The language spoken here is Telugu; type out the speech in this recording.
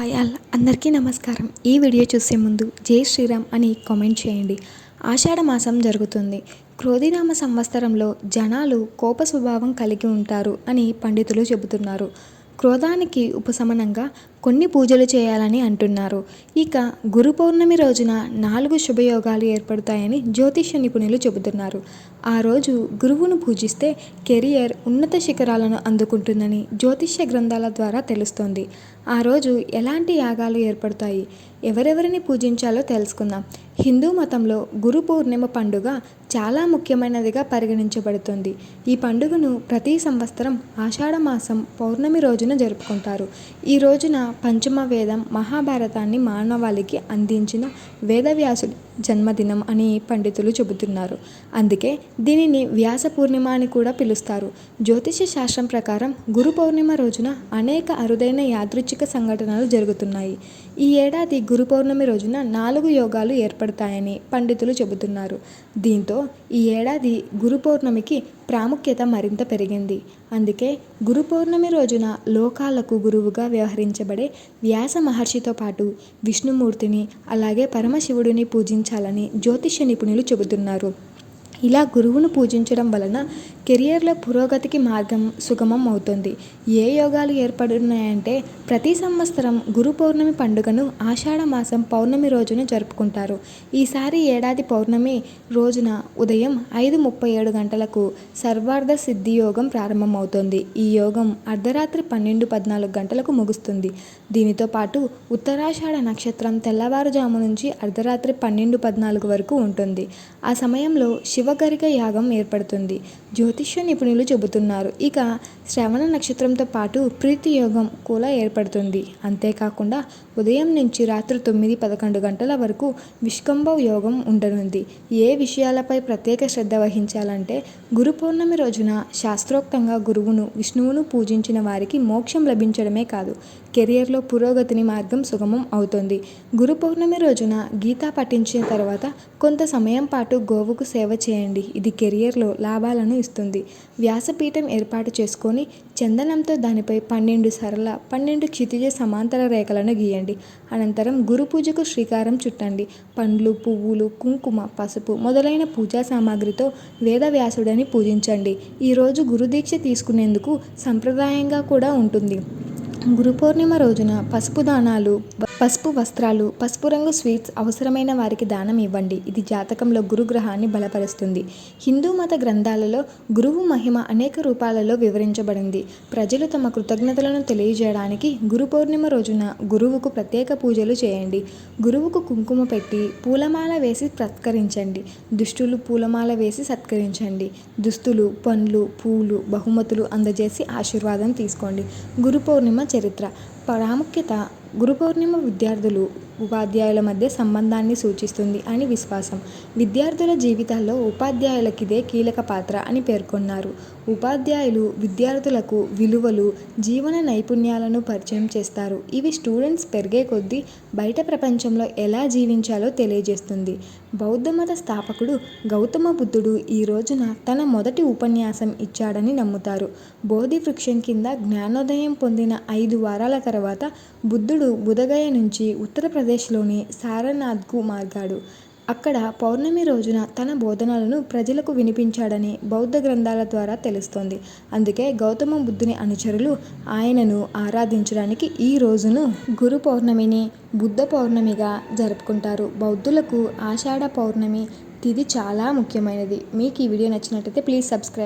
హాయ్ అందరికీ నమస్కారం. ఈ వీడియో చూసే ముందు జై శ్రీరామ్ అని కామెంట్ చేయండి. ఆషాఢ మాసం జరుగుతుంది. క్రోధినామ సంవత్సరంలో జనాలు కోప స్వభావం కలిగి ఉంటారు అని పండితులు చెబుతున్నారు. క్రోధానికి ఉపశమనంగా కొన్ని పూజలు చేయాలని అంటున్నారు. ఇక గురు పౌర్ణమి రోజున 4 శుభయోగాలు ఏర్పడతాయని జ్యోతిష్య నిపుణులు చెబుతున్నారు. ఆ రోజు గురువును పూజిస్తే కెరియర్ ఉన్నత శిఖరాలను అందుకుంటుందని జ్యోతిష్య గ్రంథాల ద్వారా తెలుస్తోంది. ఆ రోజు ఎలాంటి యాగాలు ఏర్పడతాయి, ఎవరెవరిని పూజించాలో తెలుసుకుందాం. హిందూ మతంలో గురు పౌర్ణిమ పండుగ చాలా ముఖ్యమైనదిగా పరిగణించబడుతుంది. ఈ పండుగను ప్రతి సంవత్సరం ఆషాఢ మాసం పౌర్ణమి రోజున జరుపుకుంటారు. ఈ రోజున పంచమ వేదం మహాభారతాన్ని మానవాళికి అందించిన వేదవ్యాసుడి జన్మదినం అని పండితులు చెబుతున్నారు. అందుకే దీనిని వ్యాస పూర్ణిమ అని కూడా పిలుస్తారు. జ్యోతిష శాస్త్రం ప్రకారం గురు పౌర్ణిమ రోజున అనేక అరుదైన యాదృచ్ఛిక సంఘటనలు జరుగుతున్నాయి. ఈ ఏడాది గురు పౌర్ణమి రోజున 4 యోగాలు ఏర్పడతాయని పండితులు చెబుతున్నారు. దీంతో ఈ ఏడాది గురు పౌర్ణమికి ప్రాముఖ్యత మరింత పెరిగింది. అందుకే గురు పౌర్ణమి రోజున లోకాలకు గురువుగా వ్యవహరించబడే వ్యాస మహర్షితో పాటు విష్ణుమూర్తిని, అలాగే పరమశివుడిని పూజించాలని జ్యోతిష్య నిపుణులు చెబుతున్నారు. ఇలా గురువును పూజించడం వలన కెరియర్లో పురోగతికి మార్గం సుగమం అవుతుంది. ఏ యోగాలు ఏర్పడున్నాయంటే ప్రతి సంవత్సరం గురు పౌర్ణమి పండుగను ఆషాఢ మాసం పౌర్ణమి రోజున జరుపుకుంటారు. ఈసారి ఏడాది పౌర్ణమి రోజున ఉదయం 5:37 గంటలకు సర్వార్థ సిద్ధి యోగం ప్రారంభమవుతోంది. ఈ యోగం అర్ధరాత్రి 12:14 గంటలకు ముగుస్తుంది. దీనితో పాటు ఉత్తరాషాఢ నక్షత్రం తెల్లవారుజాము నుంచి అర్ధరాత్రి 12:14 వరకు ఉంటుంది. ఆ సమయంలో శివగరిక యాగం ఏర్పడుతుంది. జ్యోతిష్య నిపుణులు చెబుతున్నారు. ఇక శ్రవణ నక్షత్రంతో పాటు ప్రీతి యోగం కూడా ఏర్పడుతుంది. అంతేకాకుండా ఉదయం నుంచి రాత్రి 9:11 గంటల వరకు విష్కంభవ యోగం ఉండనుంది. ఏ విషయాలపై ప్రత్యేక శ్రద్ధ వహించాలంటే గురు పౌర్ణమి రోజున శాస్త్రోక్తంగా గురువును విష్ణువును పూజించిన వారికి మోక్షం లభించడమే కాదు, కెరియర్లో పురోగతిని మార్గం సుగమం అవుతుంది. గురు పౌర్ణమి రోజున గీతా పఠించిన తర్వాత కొంత సమయం పాటు గోవుకు సేవ చేయండి. ఇది కెరియర్లో లాభాలను ఇస్తుంది. వ్యాసపీఠం ఏర్పాటు చేసుకొని చందనంతో దానిపై 12 సరళ 12 క్షితిజ సమాంతర రేఖలను గీయండి. అనంతరం గురు పూజకు శ్రీకారం చుట్టండి. పండ్లు, పువ్వులు, కుంకుమ, పసుపు మొదలైన పూజా సామాగ్రితో వేదవ్యాసుడని పూజించండి. ఈరోజు గురుదీక్ష తీసుకునేందుకు సంప్రదాయంగా కూడా ఉంటుంది. గురు పౌర్ణిమ రోజున పసుపు దానాలు, పసుపు వస్త్రాలు, పసుపు రంగు స్వీట్స్ అవసరమైన వారికి దానం ఇవ్వండి. ఇది జాతకంలో గురుగ్రహాన్ని బలపరుస్తుంది. హిందూ మత గ్రంథాలలో గురువు మహిమ అనేక రూపాలలో వివరించబడింది. ప్రజలు తమ కృతజ్ఞతలను తెలియజేయడానికి గురు పౌర్ణిమ రోజున గురువుకు ప్రత్యేక పూజలు చేయండి. గురువుకు కుంకుమ పెట్టి పూలమాల వేసి సత్కరించండి. దుష్టులు పూలమాల వేసి సత్కరించండి. దుస్తులు, పండ్లు, పూలు, బహుమతులు అందజేసి ఆశీర్వాదం తీసుకోండి. గురు పౌర్ణిమ చరిత్ర ప్రాముఖ్యత. గురు పౌర్ణిమ విద్యార్థులు ఉపాధ్యాయుల మధ్య సంబంధాన్ని సూచిస్తుంది అని విశ్వాసం. విద్యార్థుల జీవితాల్లో ఉపాధ్యాయులకిదే కీలక పాత్ర అని పేర్కొన్నారు. ఉపాధ్యాయులు విద్యార్థులకు విలువలు, జీవన నైపుణ్యాలను పరిచయం చేస్తారు. ఇవి స్టూడెంట్స్ పెరిగే కొద్దీ బయట ప్రపంచంలో ఎలా జీవించాలో తెలియజేస్తుంది. బౌద్ధ మత స్థాపకుడు గౌతమ బుద్ధుడు ఈ రోజున తన మొదటి ఉపన్యాసం ఇచ్చాడని నమ్ముతారు. బోధి వృక్షం కింద జ్ఞానోదయం పొందిన 5 వారాల తర్వాత బుద్ధుడు బుధగయ నుంచి ఉత్తరప్రదేశ్లోని సారనాథ్కు మార్గాడు. అక్కడ పౌర్ణమి రోజున తన బోధనలను ప్రజలకు వినిపించాడని బౌద్ధ గ్రంథాల ద్వారా తెలుస్తోంది. అందుకే గౌతమ బుద్ధుని అనుచరులు ఆయనను ఆరాధించడానికి ఈ రోజును గురు పౌర్ణమిని బుద్ధ పౌర్ణమిగా జరుపుకుంటారు. బౌద్ధులకు ఆషాఢ పౌర్ణమి తిథి చాలా ముఖ్యమైనది. మీకు ఈ వీడియో నచ్చినట్లయితే ప్లీజ్ సబ్స్క్రైబ్.